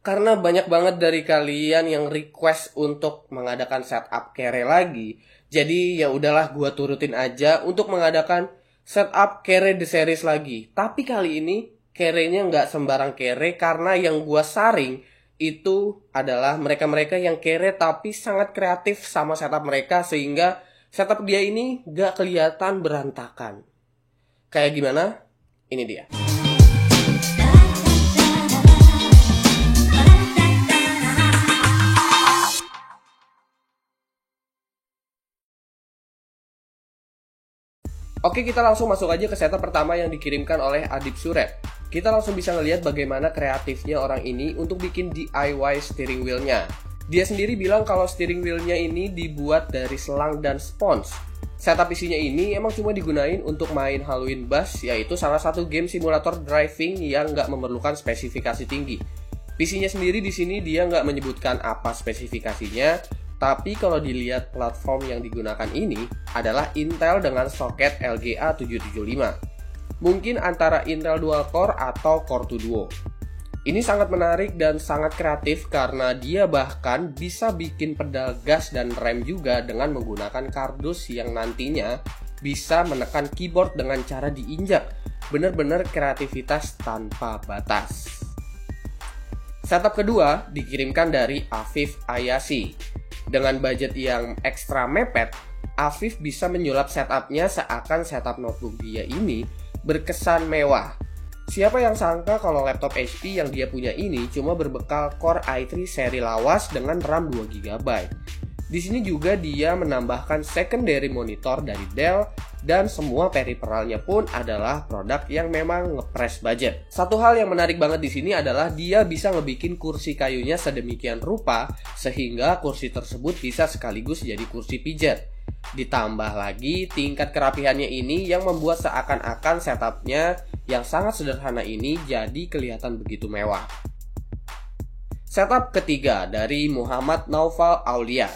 Karena banyak banget dari kalian yang request untuk mengadakan setup kere lagi. Jadi ya udahlah, gua turutin aja untuk mengadakan setup kere the series lagi. Tapi kali ini kerenya nggak sembarang kere, karena yang gua saring itu adalah mereka-mereka yang kere tapi sangat kreatif sama setup mereka, sehingga setup dia ini nggak kelihatan berantakan. Kayak gimana? Ini dia. Oke, kita langsung masuk aja ke setup pertama yang dikirimkan oleh Adib Suret. Kita langsung bisa ngelihat bagaimana kreatifnya orang ini untuk bikin DIY steering wheelnya. Dia sendiri bilang kalau steering wheelnya ini dibuat dari selang dan spons. Setup isinya ini emang cuma digunain untuk main Halloween Bus, yaitu salah satu game simulator driving yang nggak memerlukan spesifikasi tinggi. PC-nya sendiri di sini dia nggak menyebutkan apa spesifikasinya, tapi kalau dilihat platform yang digunakan ini adalah Intel dengan soket LGA 775. Mungkin antara Intel Dual Core atau Core 2 Duo. Ini sangat menarik dan sangat kreatif karena dia bahkan bisa bikin pedal gas dan rem juga dengan menggunakan kardus yang nantinya bisa menekan keyboard dengan cara diinjak. Bener-bener kreativitas tanpa batas. Setup kedua dikirimkan dari Afif Ayasi. Dengan budget yang ekstra mepet, Afif bisa menyulap setupnya seakan setup notebook dia ini berkesan mewah. Siapa yang sangka kalau laptop HP yang dia punya ini cuma berbekal Core i3 seri lawas dengan RAM 2GB. Di sini juga dia menambahkan secondary monitor dari Dell, dan semua periferalnya pun adalah produk yang memang ngepres budget. Satu hal yang menarik banget di sini adalah dia bisa ngebikin kursi kayunya sedemikian rupa sehingga kursi tersebut bisa sekaligus jadi kursi pijat. Ditambah lagi tingkat kerapihannya ini yang membuat seakan-akan setupnya yang sangat sederhana ini jadi kelihatan begitu mewah. Setup ketiga dari Muhammad Naufal Aulia.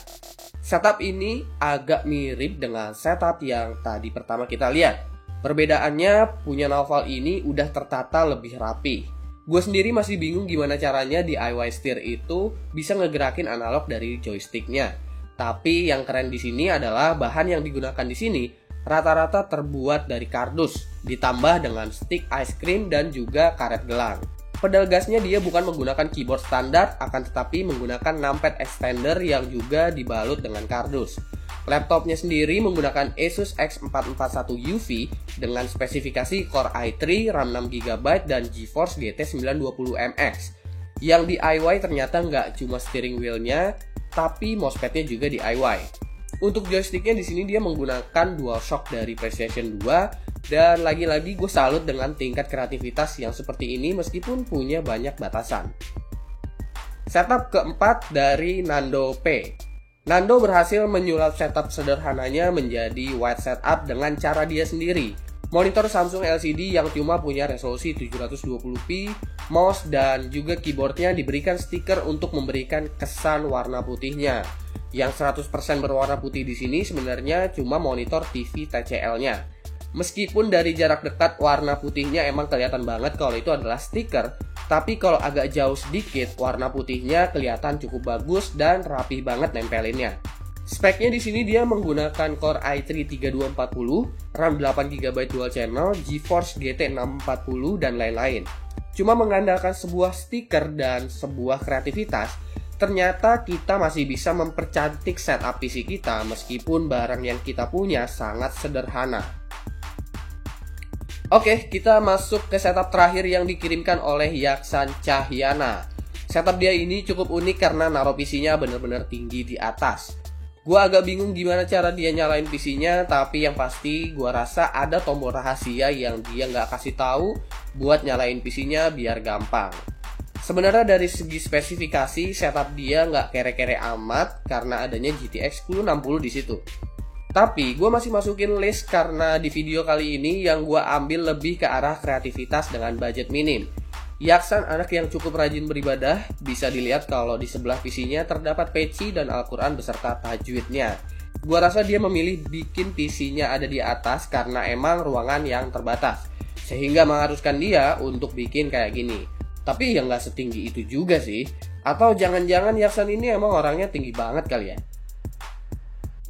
Setup ini agak mirip dengan setup yang tadi pertama kita lihat. Perbedaannya, punya Naufal ini udah tertata lebih rapi. Gue sendiri masih bingung gimana caranya DIY steer itu bisa ngegerakin analog dari joysticknya. Tapi yang keren di sini adalah bahan yang digunakan di sini rata-rata terbuat dari kardus, ditambah dengan stick ice cream dan juga karet gelang. Pedal gasnya dia bukan menggunakan keyboard standar, akan tetapi menggunakan numpad extender yang juga dibalut dengan kardus. Laptopnya sendiri menggunakan Asus X441 UV dengan spesifikasi Core i3, RAM 6GB, dan GeForce GT 920MX. Yang DIY ternyata nggak cuma steering wheelnya, tapi mousepadnya juga DIY. Untuk joysticknya di sini dia menggunakan DualShock dari PlayStation 2. Dan lagi-lagi gue salut dengan tingkat kreativitas yang seperti ini meskipun punya banyak batasan. Setup keempat dari Nando P. Nando berhasil menyulap setup sederhananya menjadi wide setup dengan cara dia sendiri. Monitor Samsung LCD yang cuma punya resolusi 720p, mouse dan juga keyboardnya diberikan stiker untuk memberikan kesan warna putihnya. Yang 100% berwarna putih di sini sebenarnya cuma monitor TV TCL-nya. Meskipun dari jarak dekat warna putihnya emang kelihatan banget kalau itu adalah stiker, tapi kalau agak jauh sedikit warna putihnya kelihatan cukup bagus dan rapi banget nempelinnya. Speknya di sini dia menggunakan Core i3 3240, RAM 8GB dual channel, GeForce GT 640 dan lain-lain. Cuma mengandalkan sebuah stiker dan sebuah kreativitas, ternyata kita masih bisa mempercantik setup PC kita meskipun barang yang kita punya sangat sederhana. Oke, kita masuk ke setup terakhir yang dikirimkan oleh Yaksan Cahyana. Setup dia ini cukup unik karena naruh PC-nya bener-bener tinggi di atas. Gua agak bingung gimana cara dia nyalain PC-nya, tapi yang pasti gua rasa ada tombol rahasia yang dia nggak kasih tahu buat nyalain PC-nya biar gampang. Sebenarnya dari segi spesifikasi setup dia nggak kere-kere amat karena adanya GTX 1060 di situ. Tapi gue masih masukin list karena di video kali ini yang gue ambil lebih ke arah kreativitas dengan budget minim. Yaksan anak yang cukup rajin beribadah, bisa dilihat kalau di sebelah PC-nya terdapat peci dan Al-Quran beserta tajwidnya. Gue rasa dia memilih bikin PC-nya ada di atas karena emang ruangan yang terbatas, sehingga mengharuskan dia untuk bikin kayak gini. Tapi ya nggak setinggi itu juga sih. Atau jangan-jangan Yaksan ini emang orangnya tinggi banget kali ya.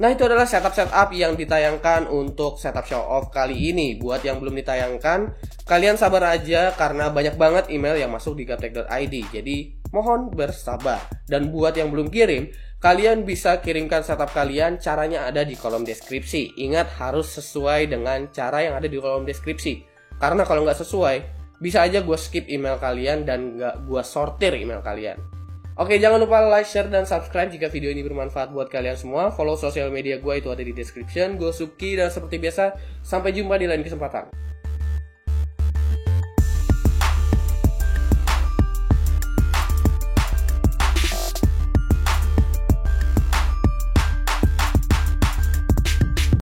Nah, itu adalah setup yang ditayangkan untuk setup show off kali ini. Buat yang belum ditayangkan, kalian sabar aja karena banyak banget email yang masuk di gaptek.id. Jadi mohon bersabar. Dan buat yang belum kirim, kalian bisa kirimkan setup kalian. Caranya ada di kolom deskripsi. Ingat, harus sesuai dengan cara yang ada di kolom deskripsi. Karena kalau nggak sesuai, bisa aja gue skip email kalian dan nggak gue sortir email kalian. Oke, jangan lupa like, share, dan subscribe jika video ini bermanfaat buat kalian semua. Follow sosial media gue, itu ada di description. Gue Subki, dan seperti biasa, sampai jumpa di lain kesempatan.